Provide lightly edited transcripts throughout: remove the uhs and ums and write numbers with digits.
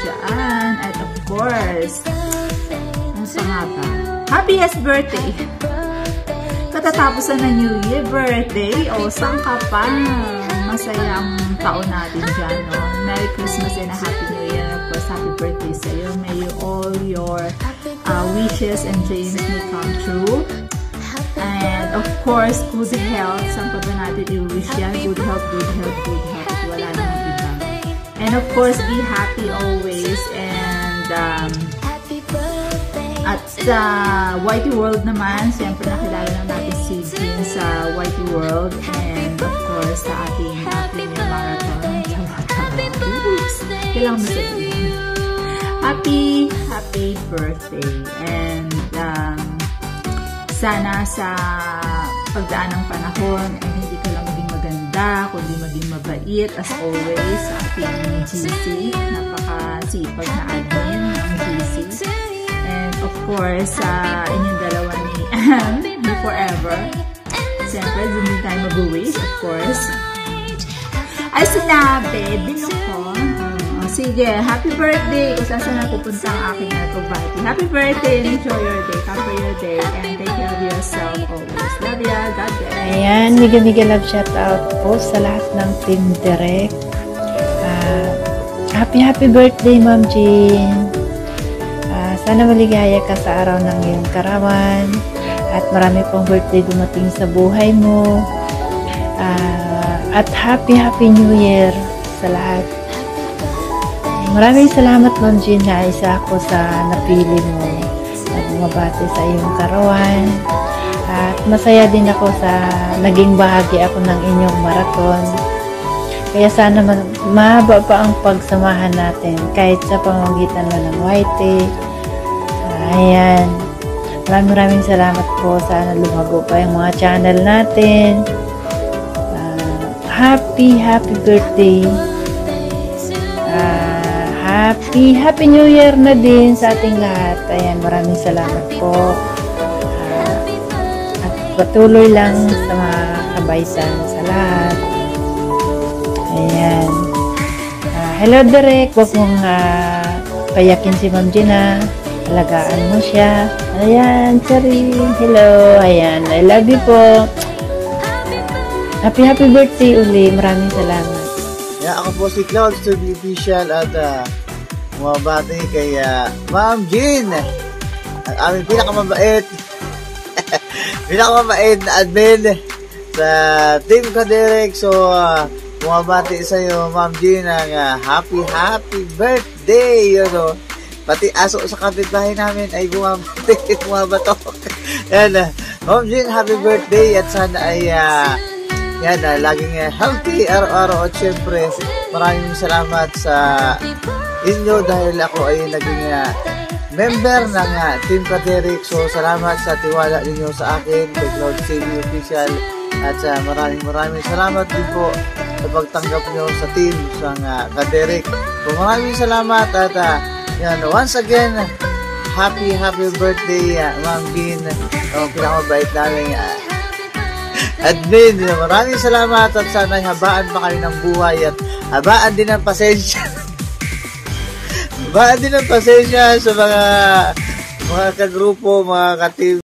dyan. At of course, ano pa nga ba? Happiest birthday! Katatapos na New Year birthday. O, saan ka pa? Masayang taon natin dyan, no? Merry Christmas and a Happy New Year. And of course, happy birthday sa'yo. May all your wishes and dreams may come true. And of course, good health. Saan pa ba natin i-wish yan? Good health, good health, good health. Wala nang iba. And of course, be happy always. And at sa Whitey World naman, siyempre nakilala na natin si Jean sa Whitey World. And of course, sa ating Premier Marathon. Oops! Kailangan mo sabihin. Happy birthday. And sana sa pagdaan ng panahon ay hindi ka lang maging maganda, kundi maging mabait as always sa ating GC. Napakasipag na admin ng GC. And of course, sa inyong dalawa ni Forever. Siyempre, hindi tayo mag-wish, of course. Ay, sinabi, binukon. Sige, happy birthday! Kung saan na pupunta ang aking party. Happy birthday and enjoy your day. Happy your day and take care of yourself always. Love ya. God bless. Ayan, mega love shout out po sa lahat ng Team Direct. Happy birthday, Ma'am Jean. Sana maligaya ka sa araw ng iyong karawan. At marami pong birthday dumating sa buhay mo. At happy New Year sa lahat. Maraming salamat, Ma'am Jean, na isa ako sa napili mo at bumabati sa iyong karawan. At masaya din ako sa naging bahagi ako ng inyong marathon. Kaya sana mahaba pa ang pagsamahan natin kahit sa pamamagitan lang ng Whitey. Ayan. Maraming salamat po. Sana lumago pa yung mga channel natin. Happy birthday. Happy New Year na din sa ating lahat. Ayan, maraming salamat po. At patuloy lang sa mga kabaitan sa lahat. Ayan. Hello, Derek. Huwag mong payakin si Ma'am Gina. Alagaan mo siya. Ayan, sorry. Hello. Ayan, I love you po. Happy birthday uli. Maraming salamat. Ako po si Cloud, Studio Official at bumabati kay Ma'am Jean, ang aming pinakamabait na admin sa Team Kaderek. So, bumabati sa iyo, Ma'am Jean, ang happy birthday. You know? Pati aso sa kapitbahay namin ay bumabatok. Yan, Ma'am Jean, happy birthday at sana ay yan, laging healthy araw-araw at syempre maraming salamat sa inyo dahil ako ay naging member ng Team Kaderek. So salamat sa tiwala ninyo sa akin kay Cloud TV Official at maraming salamat din po sa pagtanggap nyo sa team ng Kaderek. So maraming salamat at yan, once again happy birthday Ma'am Jean, ang pinakamabait namin admin. Maraming salamat at sana habaan pa kayo ng buhay at habaan din ng pasensya sa mga kagrupo, mga ka-team.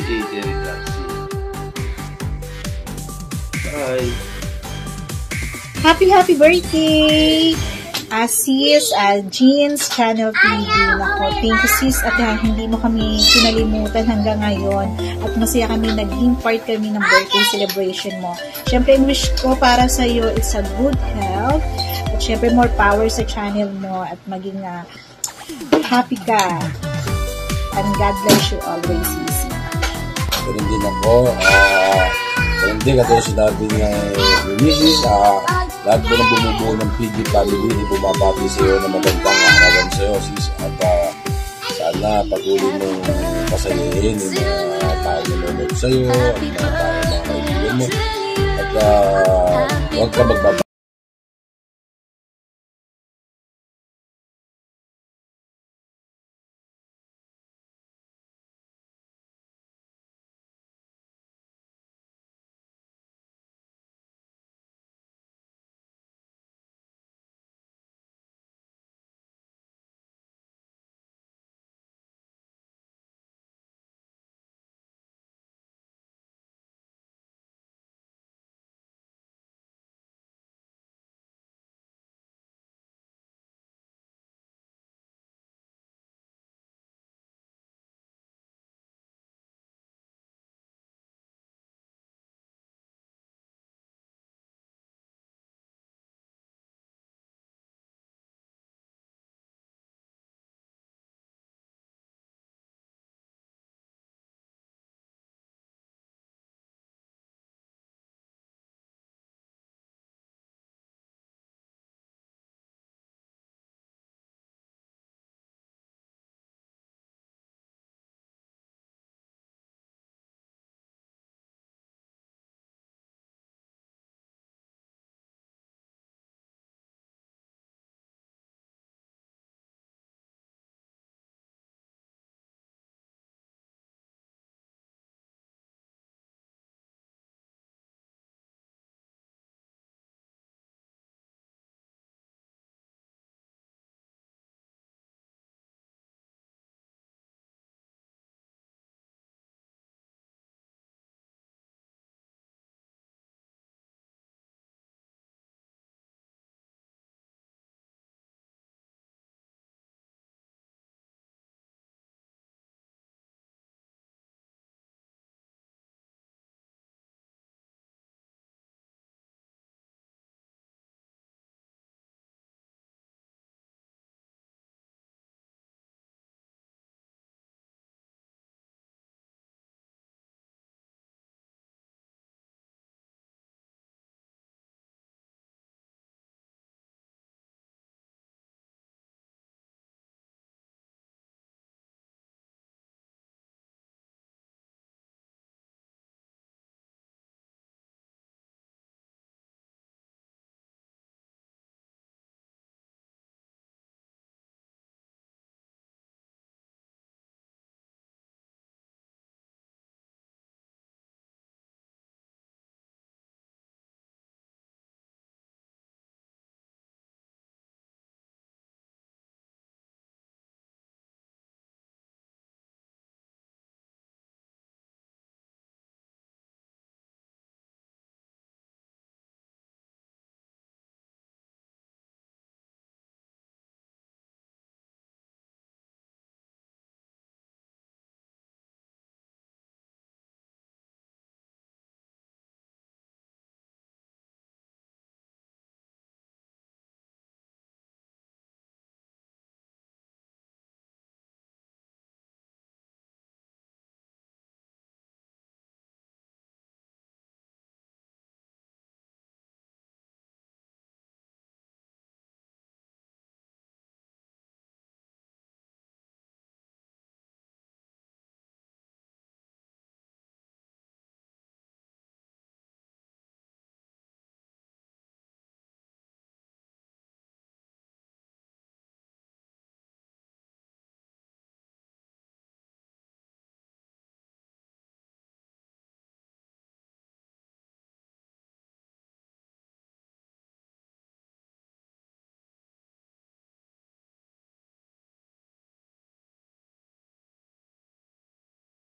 Jerry Garcia. Bye! Happy birthday! Sis, Jeans Channel TV. Nako, thank you sis at hindi mo kami kinalimutan hanggang ngayon. At masaya kami, naging part kami ng birthday celebration mo. Siyempre, wish ko para sa iyo is a good health. At siyempre, more power sa channel mo at maging happy ka. And God bless you always, sis. Ganun din ako. Ganun din, katulad sinabi niya Mrs. Lahat po ng bumubuo ng PG family, bumabati sa iyo na magandang arawan sa iyo, sis. At sana patuloy mong pasayahin yung mga tao na nanonood sa iyo, at mga tao na kaibigan mo. At huwag ka magbabati.